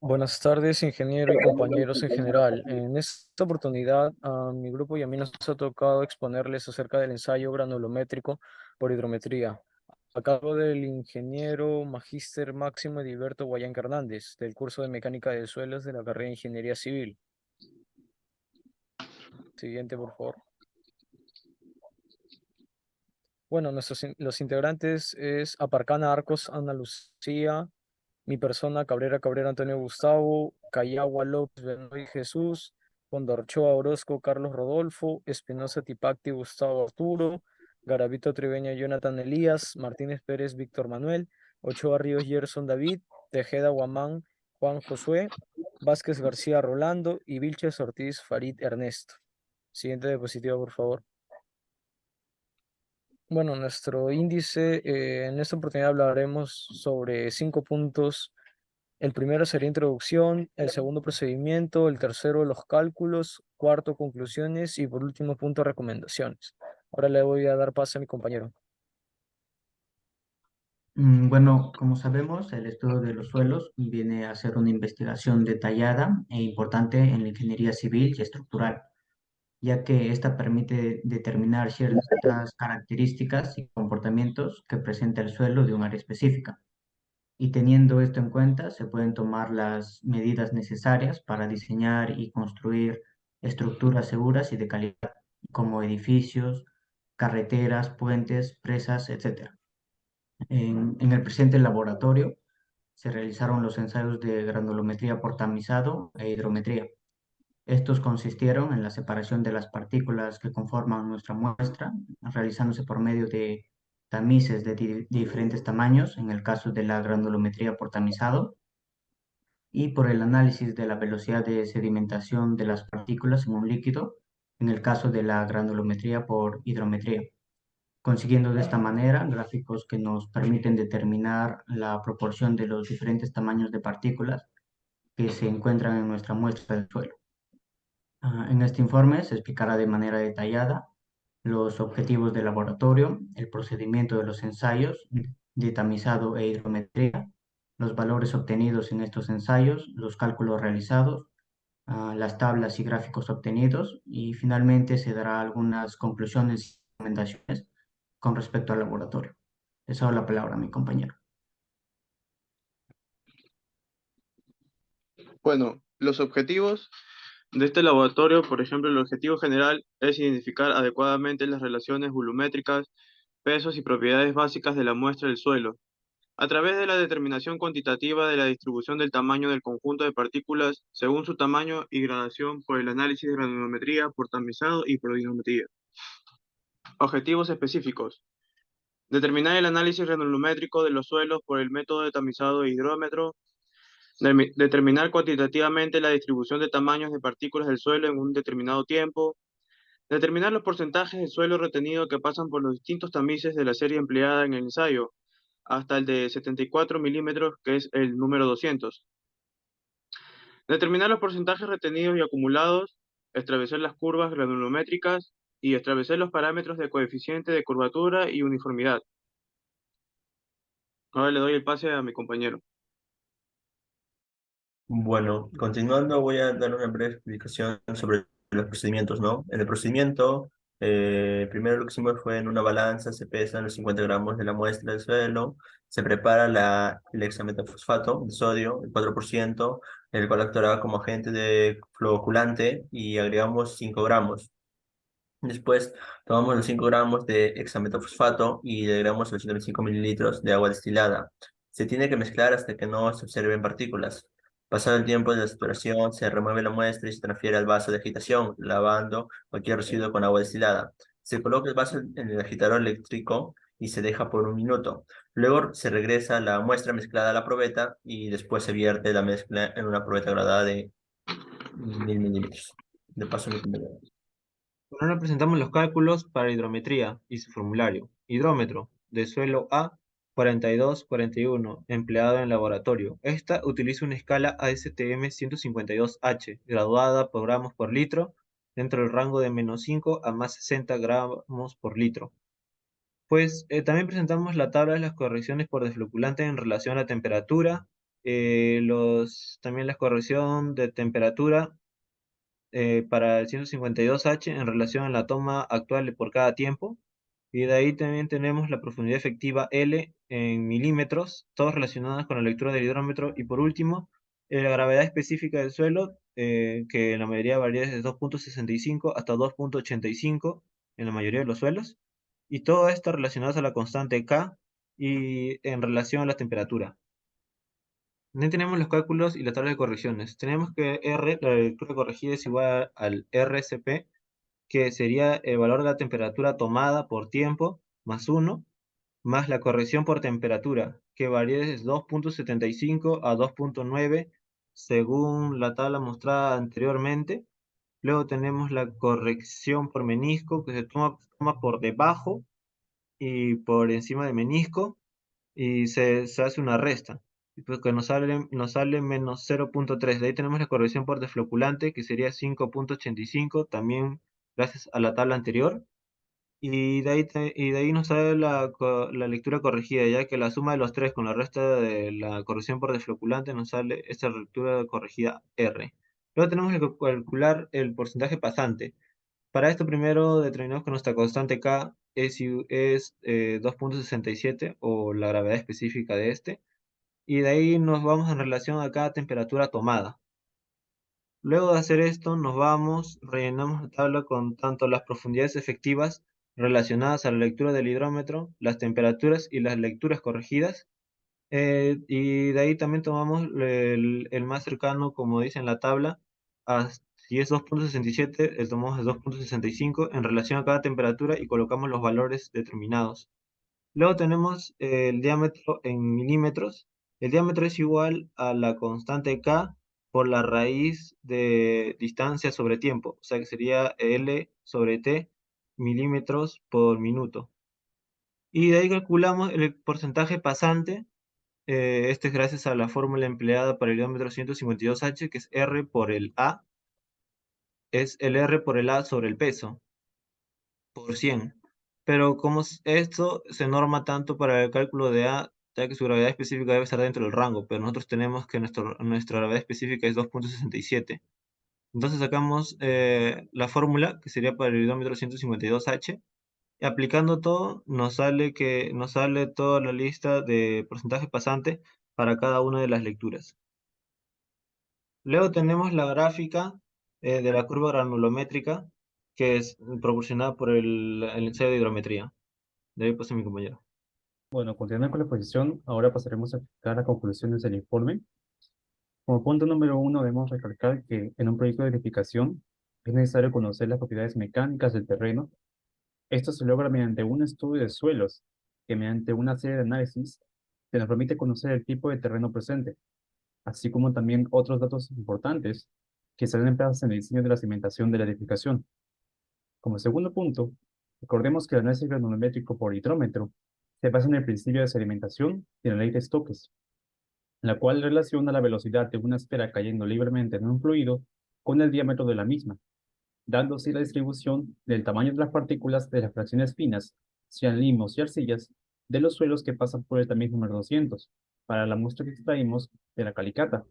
Buenas tardes, ingeniero y compañeros en general. En esta oportunidad, a mi grupo y a mí nos ha tocado exponerles acerca del ensayo granulométrico por hidrometría, a cargo del ingeniero magíster Máximo Edilberto Guayanca Hernández, del curso de Mecánica de Suelos de la carrera de Ingeniería Civil. Siguiente, por favor. Bueno, los integrantes es Aparcana Arcos Ana Lucía, mi persona Cabrera Cabrera Antonio Gustavo, Cayagua López Benoy Jesús, Condorchoa Orozco Carlos Rodolfo, Espinosa Tipacti Gustavo Arturo, Garavito Tribeña Jonathan Elías, Martínez Pérez Víctor Manuel, Ochoa Ríos Gerson David, Tejeda Guamán Juan Josué, Vázquez García Rolando y Vilches Ortiz Farid Ernesto. Siguiente diapositiva, por favor. Bueno, nuestro índice, en esta oportunidad hablaremos sobre 5 puntos. El primero sería introducción, el segundo procedimiento, el tercero los cálculos, cuarto conclusiones y por último punto recomendaciones. Ahora le voy a dar paso a mi compañero. Bueno, como sabemos, el estudio de los suelos viene a ser una investigación detallada e importante en la ingeniería civil y estructural, ya que esta permite determinar ciertas características y comportamientos que presenta el suelo de un área específica. Y teniendo esto en cuenta, se pueden tomar las medidas necesarias para diseñar y construir estructuras seguras y de calidad, como edificios, carreteras, puentes, presas, etc. En el presente laboratorio se realizaron los ensayos de granulometría por tamizado e hidrometría. Estos consistieron en la separación de las partículas que conforman nuestra muestra, realizándose por medio de tamices de diferentes tamaños, en el caso de la granulometría por tamizado, y por el análisis de la velocidad de sedimentación de las partículas en un líquido, en el caso de la granulometría por hidrometría, consiguiendo de esta manera gráficos que nos permiten determinar la proporción de los diferentes tamaños de partículas que se encuentran en nuestra muestra del suelo. En este informe se explicará de manera detallada los objetivos del laboratorio, el procedimiento de los ensayos de tamizado e hidrometría, los valores obtenidos en estos ensayos, los cálculos realizados, las tablas y gráficos obtenidos y finalmente se dará algunas conclusiones y recomendaciones con respecto al laboratorio. Les doy la palabra a mi compañero. Bueno, los objetivos de este laboratorio, por ejemplo, el objetivo general es identificar adecuadamente las relaciones volumétricas, pesos y propiedades básicas de la muestra del suelo, a través de la determinación cuantitativa de la distribución del tamaño del conjunto de partículas según su tamaño y gradación por el análisis de granulometría, por tamizado y por hidrometría. Objetivos específicos. Determinar el análisis granulométrico de los suelos por el método de tamizado de hidrómetro. Determinar cuantitativamente la distribución de tamaños de partículas del suelo en un determinado tiempo. Determinar los porcentajes de suelo retenido que pasan por los distintos tamices de la serie empleada en el ensayo, hasta el de 74 milímetros, que es el número 200. Determinar los porcentajes retenidos y acumulados, establecer las curvas granulométricas y establecer los parámetros de coeficiente de curvatura y uniformidad. Ahora le doy el pase a mi compañero. Bueno, continuando, voy a dar una breve explicación sobre los procedimientos, ¿no? En el procedimiento, primero lo que hicimos fue en una balanza, se pesan los 50 gramos de la muestra del suelo, se prepara el hexametafosfato de sodio, el 4%, el cual actuará como agente de floculante y agregamos 5 gramos. Después tomamos los 5 gramos de hexametafosfato y le agregamos los 125 mililitros de agua destilada. Se tiene que mezclar hasta que no se observen partículas. Pasado el tiempo de la saturación, se remueve la muestra y se transfiere al vaso de agitación, lavando cualquier residuo con agua destilada. Se coloca el vaso en el agitador eléctrico y se deja por 1 minuto. Luego se regresa la muestra mezclada a la probeta y después se vierte la mezcla en una probeta graduada de 1000 mililitros. De paso, mi compañero. Ahora presentamos los cálculos para hidrometría y su formulario. Hidrómetro de suelo A 4241, empleado en laboratorio. Esta utiliza una escala ASTM 152H, graduada por gramos por litro, dentro del rango de -5 a +60 gramos por litro. También presentamos la tabla de las correcciones por desfloculante en relación a la temperatura, también la corrección de temperatura para el 152H en relación a la toma actual por cada tiempo. Y de ahí también tenemos la profundidad efectiva L en milímetros, todos relacionados con la lectura del hidrómetro. Y por último, la gravedad específica del suelo, que en la mayoría varía desde 2.65 hasta 2.85 en la mayoría de los suelos. Y todo esto relacionado a la constante K y en relación a la temperatura. También tenemos los cálculos y la tabla de correcciones. Tenemos que R, la lectura corregida, es igual al RCP, que sería el valor de la temperatura tomada por tiempo, más 1, más la corrección por temperatura, que varía desde 2.75 a 2.9, según la tabla mostrada anteriormente. Luego tenemos la corrección por menisco, que se toma por debajo y por encima de menisco, y se hace una resta, y pues que nos sale menos 0.3. De ahí tenemos la corrección por desfloculante, que sería 5.85, también gracias a la tabla anterior. Y de ahí nos sale la lectura corregida, ya que la suma de los tres con la resta de la corrección por desfloculante nos sale esta lectura corregida R. Luego tenemos que calcular el porcentaje pasante. Para esto primero determinamos que nuestra constante K es 2.67, o la gravedad específica de este, y de ahí nos vamos en relación a cada temperatura tomada. Luego de hacer esto, rellenamos la tabla con tanto las profundidades efectivas relacionadas a la lectura del hidrómetro, las temperaturas y las lecturas corregidas. Y de ahí también tomamos el más cercano, como dice en la tabla, si es 2.67, tomamos el 2.65 en relación a cada temperatura y colocamos los valores determinados. Luego tenemos el diámetro en milímetros. El diámetro es igual a la constante K por la raíz de distancia sobre tiempo, o sea que sería L sobre T, milímetros por minuto. Y de ahí calculamos el porcentaje pasante. Este es gracias a la fórmula empleada para el diámetro 152H, que es R por el A, es el R por el A sobre el peso, por 100. Pero como esto se norma tanto para el cálculo de A, ya que su gravedad específica debe estar dentro del rango, pero nosotros tenemos que nuestra gravedad específica es 2.67. Entonces sacamos la fórmula, que sería para el hidrómetro 152H, y aplicando todo, nos sale toda la lista de porcentaje pasante para cada una de las lecturas. Luego tenemos la gráfica de la curva granulométrica, que es proporcionada por el ensayo de hidrometría. De ahí pasa mi compañero. Bueno, continuando con la exposición, ahora pasaremos a explicar las conclusiones del informe. Como punto número uno, debemos recalcar que en un proyecto de edificación es necesario conocer las propiedades mecánicas del terreno. Esto se logra mediante un estudio de suelos, que mediante una serie de análisis se nos permite conocer el tipo de terreno presente, así como también otros datos importantes que serán empleados en el diseño de la cimentación de la edificación. Como segundo punto, recordemos que el análisis granulométrico por hidrómetro se basa en el principio de sedimentación y en la ley de Stokes, la cual relaciona la velocidad de una esfera cayendo libremente en un fluido con el diámetro de la misma, dando así la distribución del tamaño de las partículas de las fracciones finas, sean limos y arcillas, de los suelos que pasan por el tamiz número 200, para la muestra que extraímos de la calicata.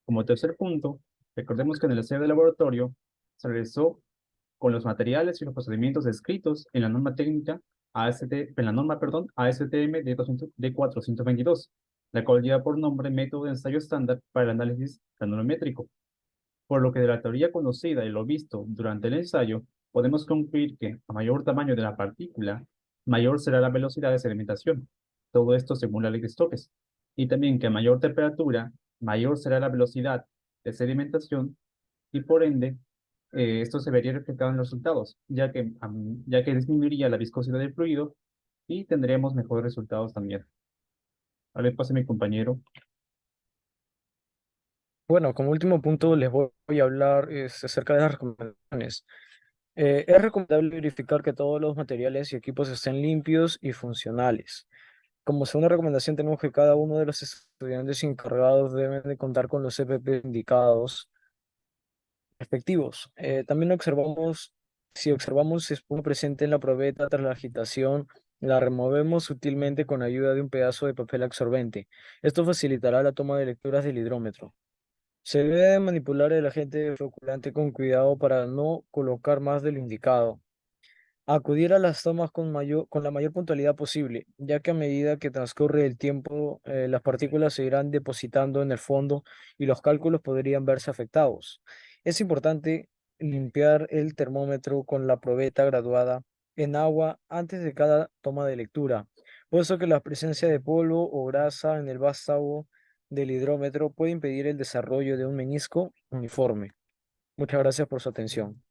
Como tercer punto, recordemos que en el ensayo de laboratorio se realizó con los materiales y los procedimientos descritos en la norma técnica ASTM de 422, la cual lleva por nombre Método de Ensayo Estándar para el Análisis Granulométrico. Por lo que de la teoría conocida y lo visto durante el ensayo, podemos concluir que a mayor tamaño de la partícula, mayor será la velocidad de sedimentación. Todo esto según la ley de Stokes. Y también que a mayor temperatura, mayor será la velocidad de sedimentación y por ende, esto se vería reflejado en los resultados, ya que disminuiría la viscosidad del fluido y tendríamos mejores resultados también. Ahora le paso a mi compañero. Bueno, como último punto les voy a hablar acerca de las recomendaciones. Es recomendable verificar que todos los materiales y equipos estén limpios y funcionales. Como segunda recomendación, tenemos que cada uno de los estudiantes encargados deben de contar con los CPP indicados respectivos. También si observamos espuma presente en la probeta tras la agitación La removemos sutilmente con ayuda de un pedazo de papel absorbente. Esto facilitará la toma de lecturas del hidrómetro. Se debe manipular el agente floculante con cuidado para no colocar más de lo indicado. Acudir a las tomas con la mayor puntualidad posible, ya que a medida que transcurre el tiempo, las partículas se irán depositando en el fondo y los cálculos podrían verse afectados. Es importante limpiar el termómetro con la probeta graduada en agua antes de cada toma de lectura, puesto que la presencia de polvo o grasa en el vástago del hidrómetro puede impedir el desarrollo de un menisco uniforme. Muchas gracias por su atención.